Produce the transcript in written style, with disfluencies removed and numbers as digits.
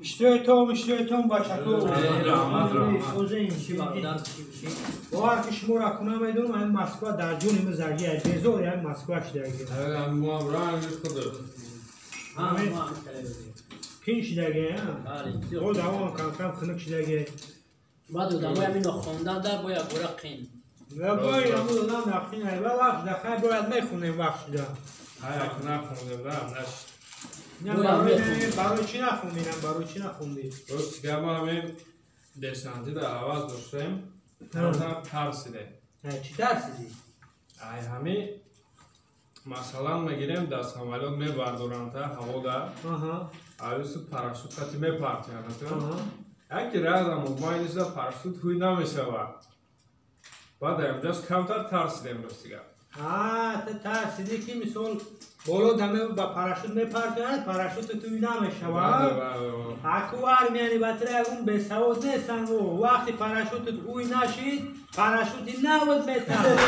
اشتریتون باشه تو رحمت سوزه این چی باور که شما را کنم میدونم این مسکو در جون مزرگی از بیزور این مسکوش درگه ما هم راه خود پینش درگه او دوام کم خنک درگه بعد دوام همین خواندن در باید برا قین باید همون دادم نخینه و وقت دخواه باید میخونیم وقت دا های نخوندم برای چی نخوندی؟ درست که ما همین دستانتی در آواز داشتیم ترسیده چی ترسیدی؟ ای همین مثلا میگیریم دست عملیات میبردورن تا هوا در آیوسو پاراشوت کتی میپرتیم یکی رازم ما اینجا پاراشوت هوی نمیشود بعد امجاز کمتر ترسیدیم رستیگر تو ترسیدی که مثال بالا دمه با پاراشوت میپرتیم پاراشوت توی نمیشود اکوار میانی بطره اون به سواد نیستن وقتی پاراشوت هوی نشید پاراشوتی نود میتن